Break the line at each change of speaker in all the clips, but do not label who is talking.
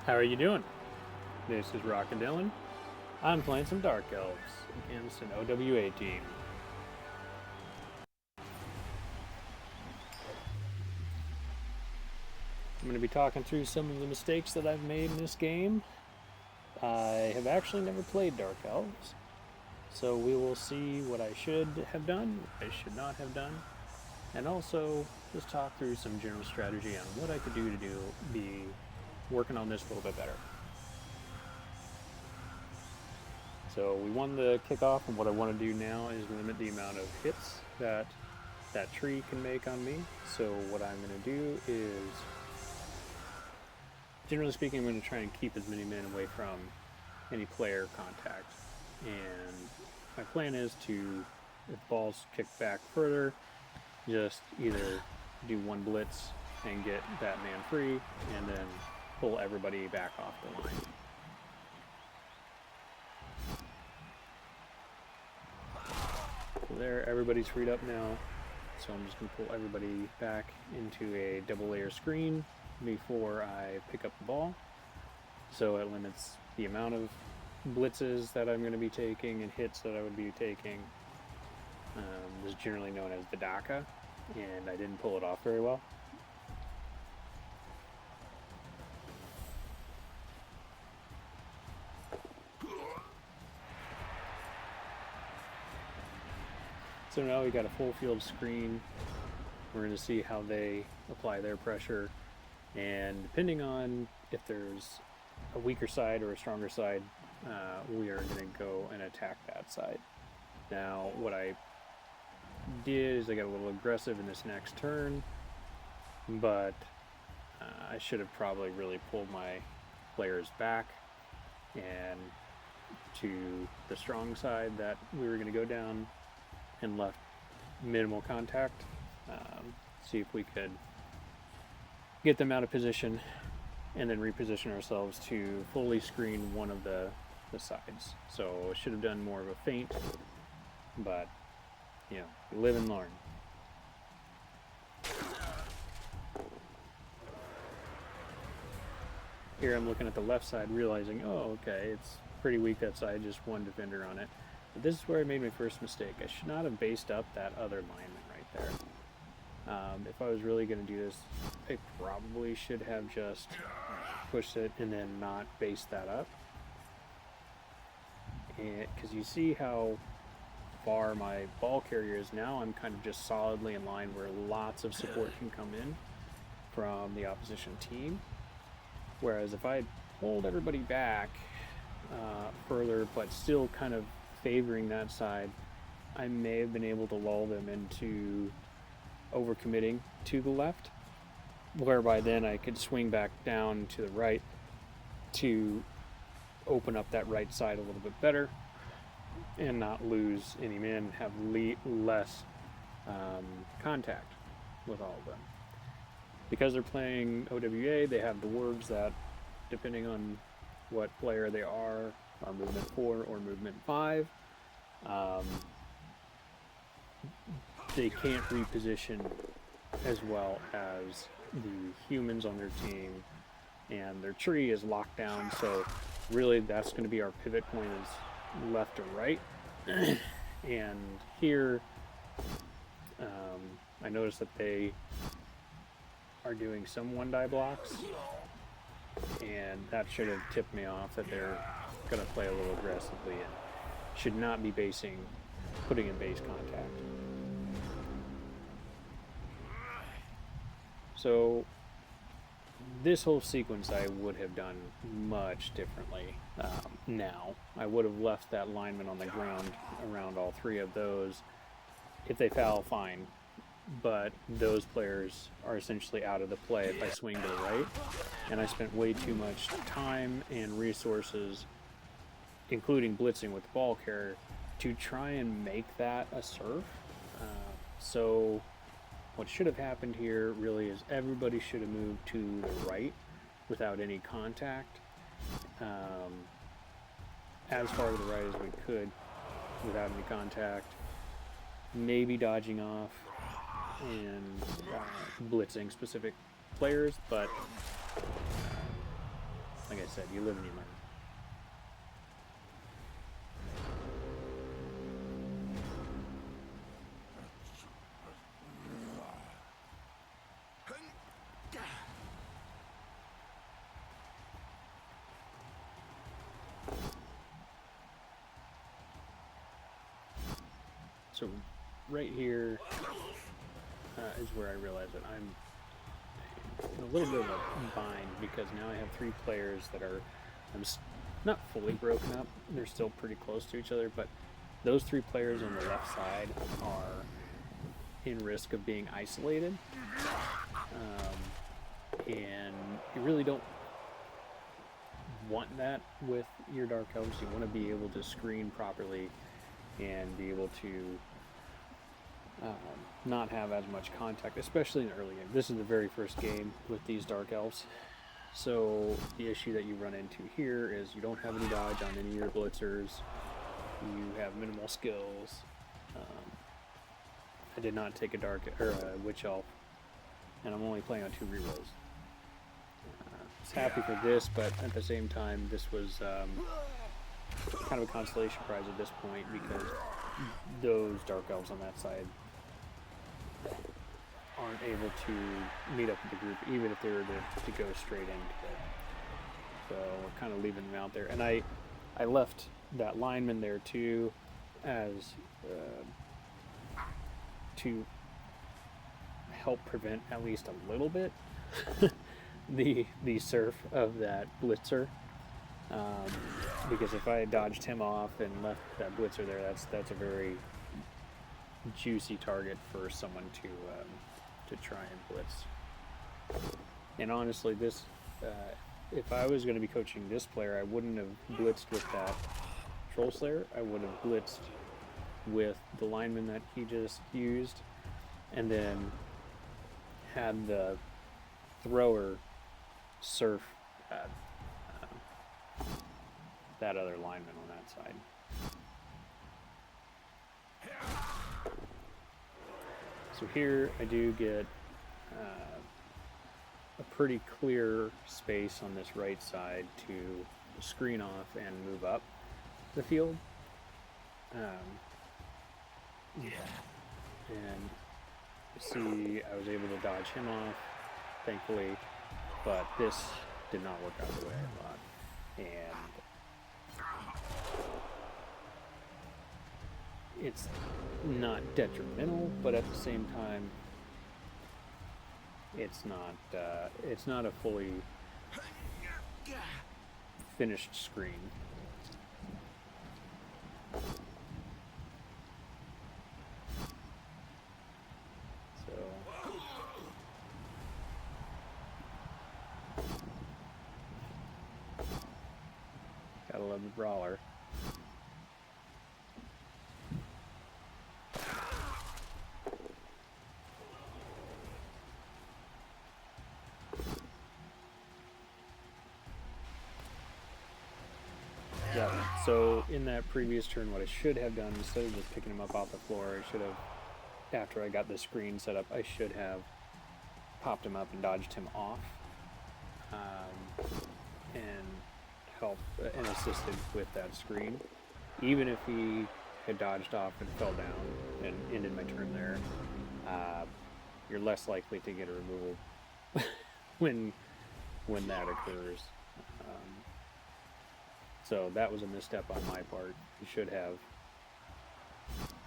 How are you doing? This is Rockin' Dylan. I'm playing some Dark Elves against an OWA team. I'm going to be talking through some of the mistakes that I've made in this game. I have actually never played Dark Elves, so we will see what I should have done, what I should not have done, and also just talk through some general strategy on what I could do to be working on this a little bit better. So we won the kickoff, and what I want to do now is limit the amount of hits that that tree can make on me. So what I'm going to do is, generally speaking, I'm going to try and keep as many men away from any player contact. And my plan is to, if balls kick back further, just either do one blitz and get that man free, and then pull everybody back off the line. So there, everybody's freed up now. So I'm just going to pull everybody back into a double layer screen before I pick up the ball. So it limits the amount of blitzes that I'm going to be taking and hits that I would be taking. This is generally known as the DACA, and I didn't pull it off very well. So now we got a full field screen. We're going to see how they apply their pressure, and depending on if there's a weaker side or a stronger side, we are going to go and attack that side. Now, what I did is I got a little aggressive in this next turn, but I should have probably really pulled my players back and to the strong side that we were going to go down and left minimal contact. See if we could get them out of position and then reposition ourselves to fully screen one of the sides. So I should have done more of a feint, but you know, you live and learn. Here I'm looking at the left side, realizing, oh, okay, it's pretty weak that side, just one defender on it. But this is where I made my first mistake. I should not have based up that other lineman right there. If I was really going to do this, I probably should have just pushed it and then not based that up. Because you see how far my ball carrier is now, I'm kind of just solidly in line where lots of support can come in from the opposition team. Whereas if I pulled everybody back further, but still kind of favoring that side, I may have been able to lull them into overcommitting to the left, whereby then I could swing back down to the right to open up that right side a little bit better and not lose any men, have less contact with all of them. Because they're playing OWA, they have the words that, depending on what player they are movement 4 or movement 5. They can't reposition as well as the humans on their team, and their tree is locked down, so really that's going to be our pivot point, is left or right. And here I noticed that they are doing some one-die blocks, and that should have tipped me off that they're going to play a little aggressively and should not be putting in base contact. So this whole sequence I would have done much differently now. I would have left that lineman on the ground around all three of those. If they foul, fine. But those players are essentially out of the play if I swing to the right. And I spent way too much time and resources, including blitzing with the ball carrier, to try and make that a serve. So what should have happened here really is everybody should have moved to the right without any contact, as far to the right as we could without any contact, maybe dodging off and blitzing specific players, but like I said, you live and you learn. So right here is where I realize that I'm in a little bit of a bind, because now I have 3 players that are not fully broken up. They're still pretty close to each other, but those 3 players on the left side are in risk of being isolated. And you really don't want that with your Dark Elves. You want to be able to screen properly and be able to not have as much contact, especially in the early game. This is the very first game with these Dark Elves. So the issue that you run into here is you don't have any dodge on any of your blitzers. You have minimal skills. I did not take a Witch Elf, and I'm only playing on 2 rerolls. I was happy for this, but at the same time, this was kind of a consolation prize at this point, because those Dark Elves on that side aren't able to meet up with the group, even if they were to go straight into it. So we're kind of leaving them out there. And I left that lineman there too, as to help prevent at least a little bit the surf of that blitzer. Because if I had dodged him off and left that blitzer there, that's a very juicy target for someone to try and blitz. And honestly, this if I was going to be coaching this player, I wouldn't have blitzed with that Troll Slayer. I would have blitzed with the lineman that he just used, and then had the thrower surf that other lineman on that side. So here I do get a pretty clear space on this right side to screen off and move up the field. And see, I was able to dodge him off, thankfully, but this did not work out the way I thought. And it's not detrimental, but at the same time, it's not a fully finished screen. So gotta love the brawler. Yeah, so in that previous turn, what I should have done, instead of just picking him up off the floor, I should have, after I got the screen set up, I should have popped him up and dodged him off, and helped and assisted with that screen. Even if he had dodged off and fell down and ended my turn there, you're less likely to get a removal when that occurs. So that was a misstep on my part. You should have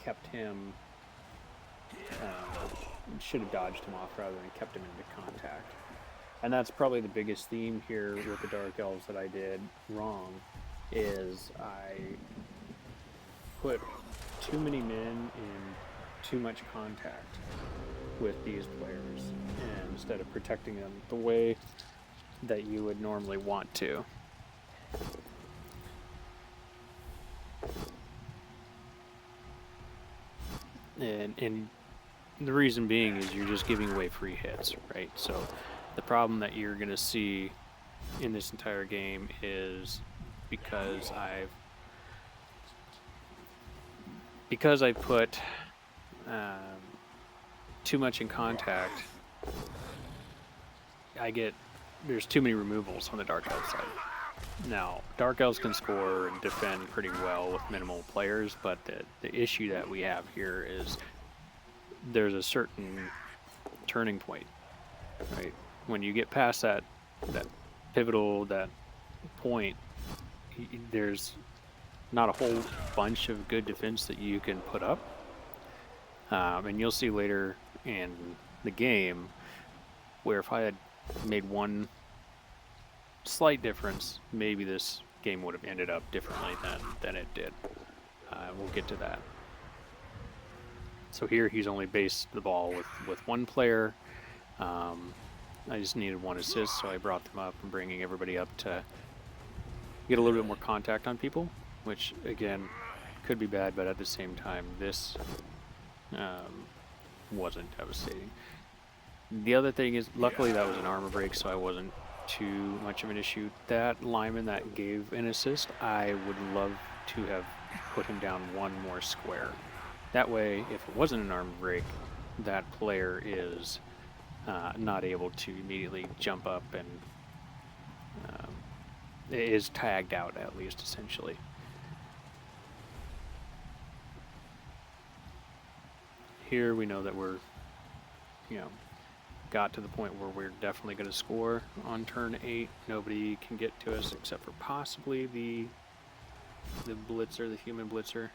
kept him, should have dodged him off rather than kept him into contact. And that's probably the biggest theme here with the Dark Elves that I did wrong, is I put too many men in too much contact with these players, and instead of protecting them the way that you would normally want to. And the reason being is you're just giving away free hits, right? So the problem that you're going to see in this entire game is because I put too much in contact, there's too many removals on the Dark Elf side. Now, Dark Elves can score and defend pretty well with minimal players, but the issue that we have here is there's a certain turning point, right? When you get past that pivotal, that point, there's not a whole bunch of good defense that you can put up. And you'll see later in the game where if I had made one slight difference, maybe this game would have ended up differently than it did. We'll get to that. So here he's only based the ball with one player. I just needed one assist, so I brought them up and bringing everybody up to get a little bit more contact on people, which again could be bad, but at the same time this wasn't devastating. The other thing is, luckily that was an armor break, so I wasn't too much of an issue. That lineman that gave an assist, I would love to have put him down one more square. That way, if it wasn't an armor break, that player is not able to immediately jump up and is tagged out, at least, essentially. Here we know that we're, got to the point where we're definitely going to score on turn 8. Nobody can get to us except for possibly the blitzer, the human blitzer.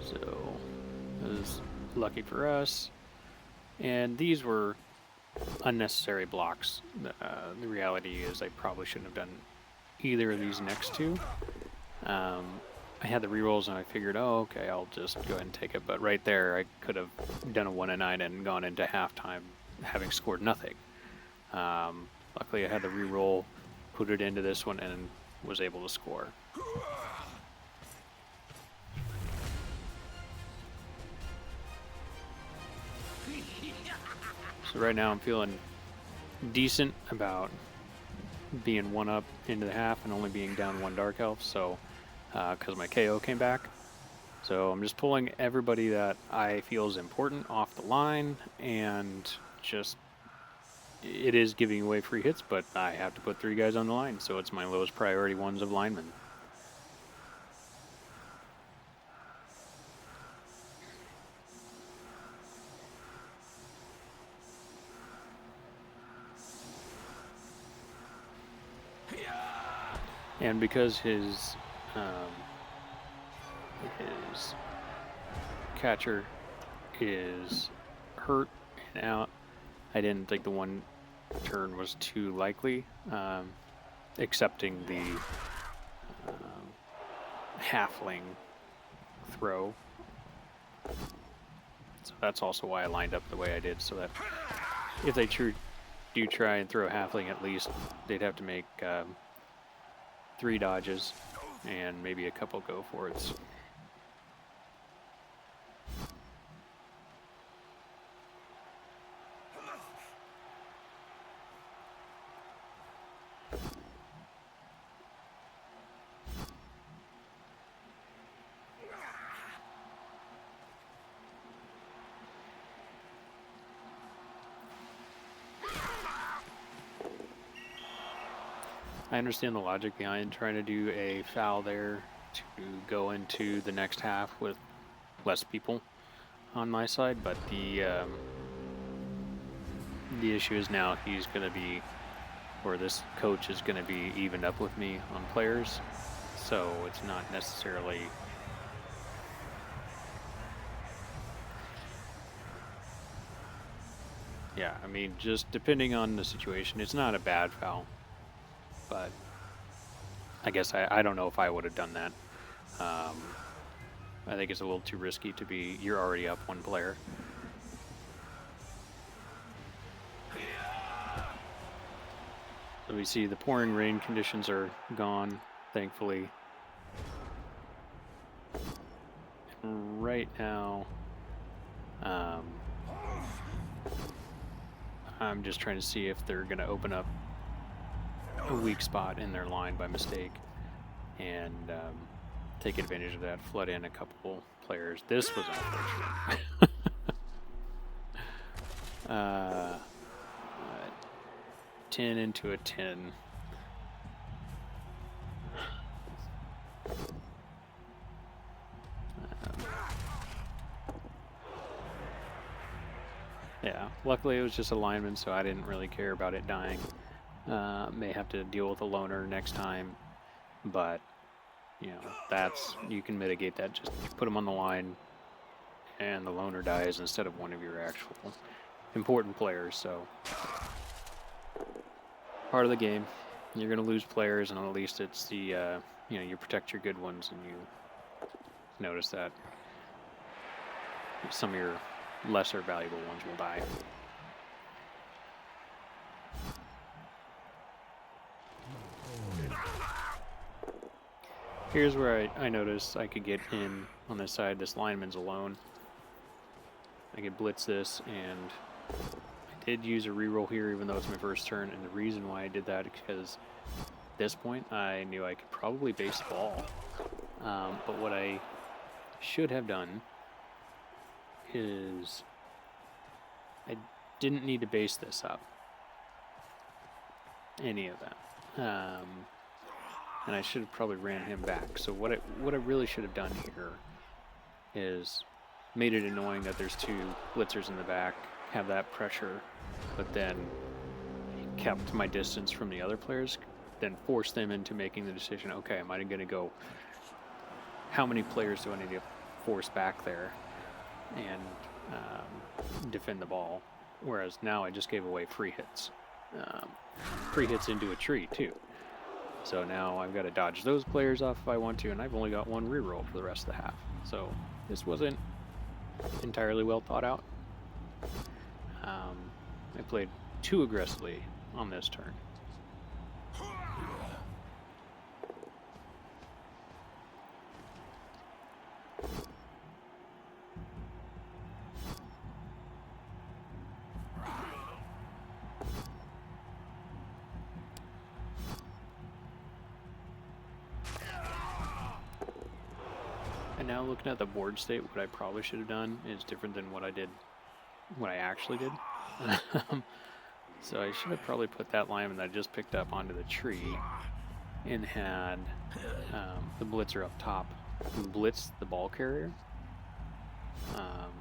So it was lucky for us, and these were unnecessary blocks. The reality is I probably shouldn't have done either of these next two. I had the rerolls and I figured, oh, okay, I'll just go ahead and take it. But right there, I could have done a 1-9 and gone into halftime having scored nothing. Luckily, I had the reroll, put it into this one, and was able to score. So right now I'm feeling decent about being one up into the half and only being down one Dark Elf, so because my KO came back. So I'm just pulling everybody that I feel is important off the line, and just, it is giving away free hits, but I have to put 3 guys on the line, so it's my lowest priority ones of linemen. And because his catcher is hurt and out, I didn't think the one turn was too likely, accepting the halfling throw. So that's also why I lined up the way I did, so that if they do try and throw a halfling, at least they'd have to make 3 dodges and maybe a couple go for it. I understand the logic behind trying to do a foul there to go into the next half with less people on my side, but the issue is now he's going to be, or this coach is going to be evened up with me on players, so it's not necessarily yeah, I mean, just depending on the situation, it's not a bad foul. But I guess I don't know if I would have done that. I think it's a little too risky to be, you're already up 1 player. So we see the pouring rain conditions are gone, thankfully. And right now, I'm just trying to see if they're going to open up a weak spot in their line by mistake and take advantage of that, flood in a couple players. This was unfortunate. 10 into a 10. Yeah, luckily it was just a lineman, so I didn't really care about it dying. May have to deal with a loner next time, but you know, you can mitigate that. Just put them on the line, and the loner dies instead of one of your actual important players. So part of the game. You're gonna lose players, and at least it's the you know, you protect your good ones, and you notice that some of your lesser valuable ones will die. Here's where I notice I could get in on this side. This lineman's alone. I could blitz this, and I did use a reroll here even though it's my first turn, and the reason why I did that is because at this point I knew I could probably base the ball. But what I should have done is I didn't need to base this up. Any of that. And I should have probably ran him back. So what I really should have done here is made it annoying that there's two blitzers in the back, have that pressure, but then kept my distance from the other players, then forced them into making the decision, okay, am I going to go, how many players do I need to force back there and defend the ball? Whereas now I just gave away free hits. Free hits into a tree too. So now I've got to dodge those players off if I want to, and I've only got one reroll for the rest of the half. So this wasn't entirely well thought out. I played too aggressively on this turn. Now looking at the board state, what I probably should have done is different than what I actually did. So I should have probably put that lineman that I just picked up onto the tree and had the blitzer up top blitz the ball carrier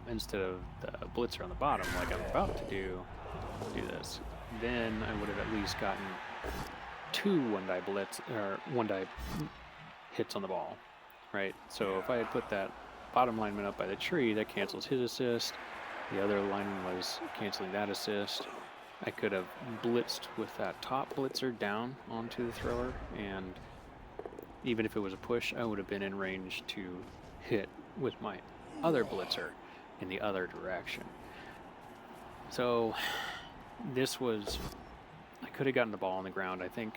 instead of the blitzer on the bottom like I'm about to do this. Then I would have at least gotten two one-die blitz or one-die hits on the ball. Right, so if I had put that bottom lineman up by the tree, that cancels his assist. The other lineman was canceling that assist. I could have blitzed with that top blitzer down onto the thrower, and even if it was a push, I would have been in range to hit with my other blitzer in the other direction. So this was, I could have gotten the ball on the ground, I think,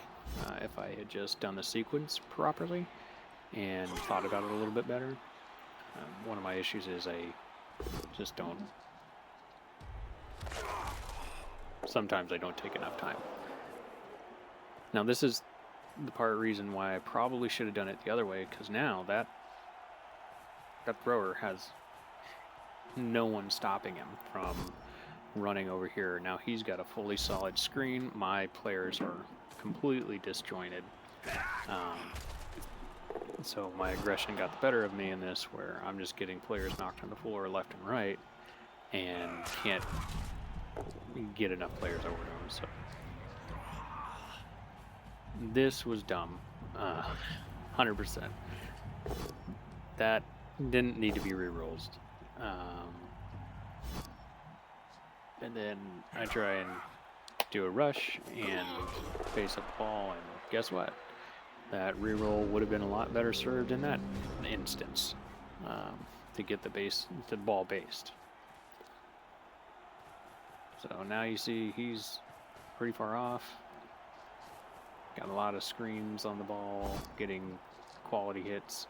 if I had just done the sequence properly and thought about it a little bit better. One of my issues is I just don't, sometimes I don't take enough time. Now this is the reason why I probably should have done it the other way, because now that thrower has no one stopping him from running over here. Now he's got a fully solid screen. My players are completely disjointed. So my aggression got the better of me in this, where I'm just getting players knocked on the floor left and right and can't get enough players over to them. So this was dumb, 100%. That didn't need to be re-rolls. And then I try and do a rush and face up the ball, and guess what? That reroll would have been a lot better served in that instance to get the ball based. So now you see he's pretty far off. Got a lot of screens on the ball, getting quality hits.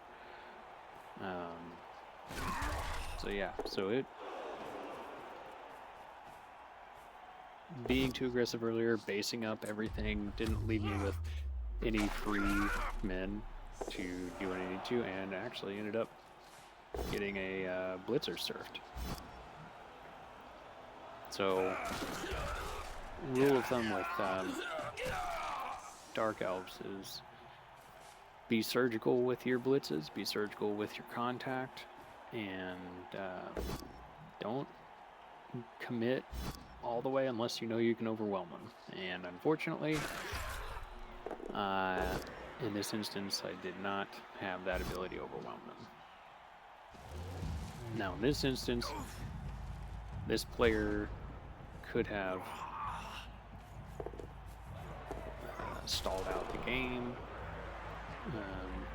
So yeah, so being too aggressive earlier, basing up everything, didn't leave me with any free men to do what I needed to, and actually ended up getting a blitzer surfed. So, rule of thumb with Dark Elves is be surgical with your blitzes, be surgical with your contact, and don't commit all the way unless you know you can overwhelm them. And unfortunately, in this instance, I did not have that ability to overwhelm them. Now, in this instance, this player could have stalled out the game,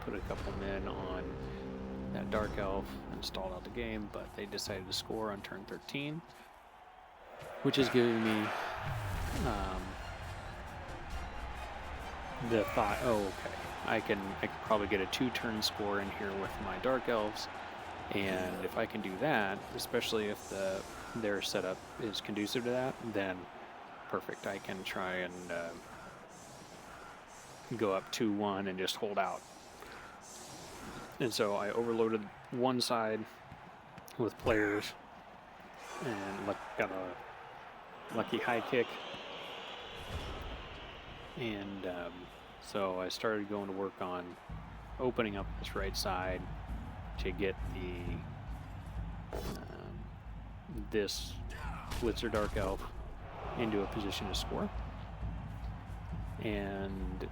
put a couple men on that Dark Elf and stalled out the game, but they decided to score on turn 13, which is giving me the thought, oh, okay, I can probably get a 2-turn score in here with my Dark Elves, and if I can do that, especially if their setup is conducive to that, then perfect. I can try and go up 2-1 and just hold out. And so I overloaded one side with players and got a lucky high kick. And so I started going to work on opening up this right side to get this Blitzer Dark Elf into a position to score. And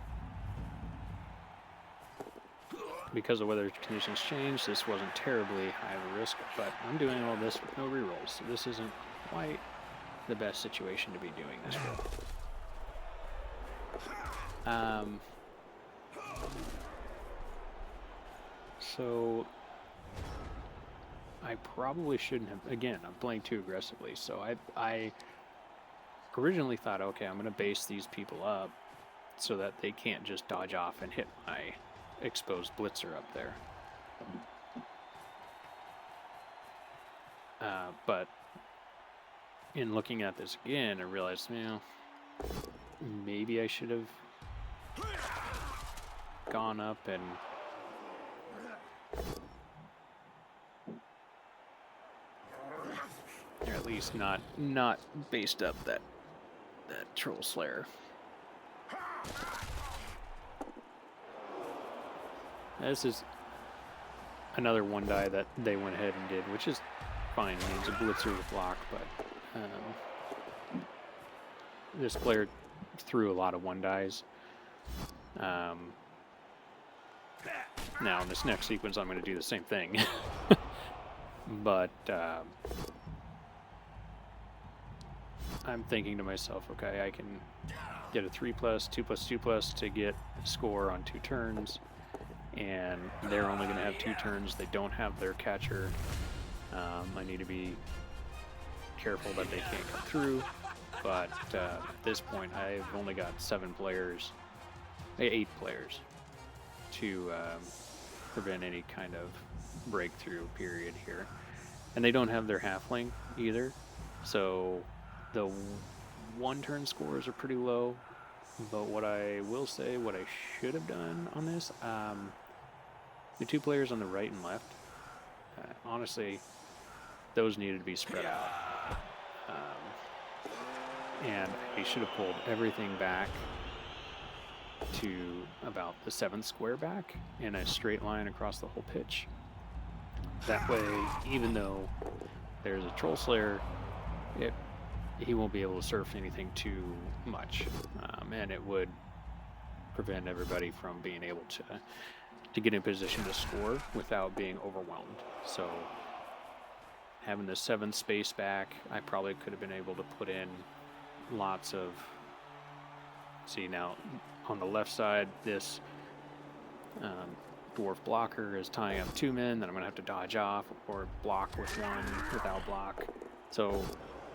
because of weather conditions changed, this wasn't terribly high of a risk, but I'm doing all this with no rerolls, so this isn't quite the best situation to be doing this with. So I probably shouldn't have, again, I'm playing too aggressively, so I originally thought, okay, I'm going to base these people up so that they can't just dodge off and hit my exposed blitzer up there. But in looking at this again, I realized, maybe I should have gone up and or at least not based up that Troll Slayer. This is another one die that they went ahead and did, which is fine. It needs a blitzer with block, but this player threw a lot of one dies. Now in this next sequence, I'm going to do the same thing, but I'm thinking to myself, okay, I can get a 3+, 2+2+ to get a score on 2 turns. And they're only going to have 2 turns. They don't have their catcher. I need to be careful that they can't come through. But at this point, I've only got 8 players to prevent any kind of breakthrough period here. And they don't have their halfling either. So the 1-turn scores are pretty low. But what I will say, what I should have done on this, the 2 players on the right and left, honestly, those needed to be spread out. And I should have pulled everything back to about the 7th square back in a straight line across the whole pitch. That way, even though there's a Troll Slayer, he won't be able to surf anything too much, and it would prevent everybody from being able to get in position to score without being overwhelmed. So having the 7th space back, I probably could have been able to put in lots of, see now on the left side, this dwarf blocker is tying up 2 men that I'm going to have to dodge off or block with 1 without block. So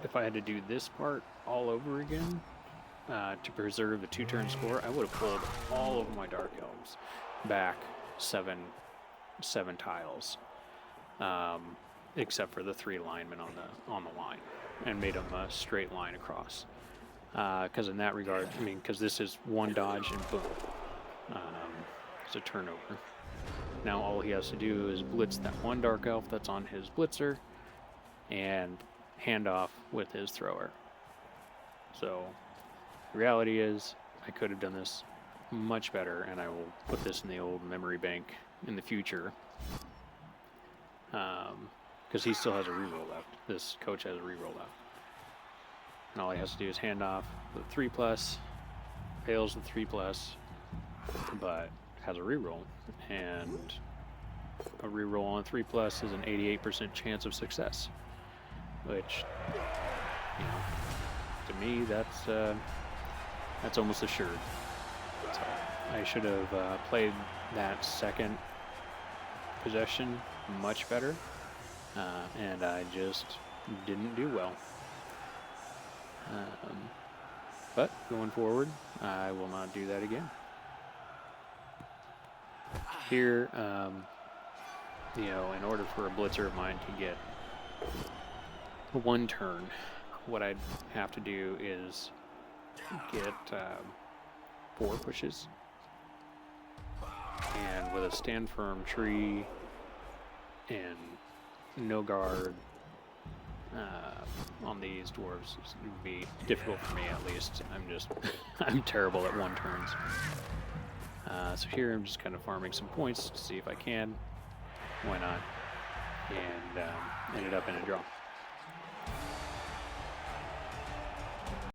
if I had to do this part all over again to preserve the 2-turn score, I would have pulled all of my Dark Elves back 7 tiles, except for the 3 linemen on the line, and made them a straight line across. Because in that regard, I mean, because this is one dodge and boom, it's a turnover. Now all he has to do is blitz that one Dark Elf that's on his blitzer and hand off with his thrower. So the reality is I could have done this much better, and I will put this in the old memory bank in the future. Because he still has a reroll left. This coach has a reroll left. And all he has to do is hand off the 3+, fails the 3+, but has a reroll. And a reroll on 3+ is an 88% chance of success. Which, you know, to me, that's almost assured. So I should have played that second possession much better, and I just didn't do well. But going forward, I will not do that again. Here, you know, in order for a blitzer of mine to get one turn, what I'd have to do is get 4 pushes, and with a stand firm tree and no guard on these dwarves, it would be difficult for me at least. I'm terrible at 1 turns. So here I'm just kind of farming some points to see if I can. Why not? And ended up in a draw.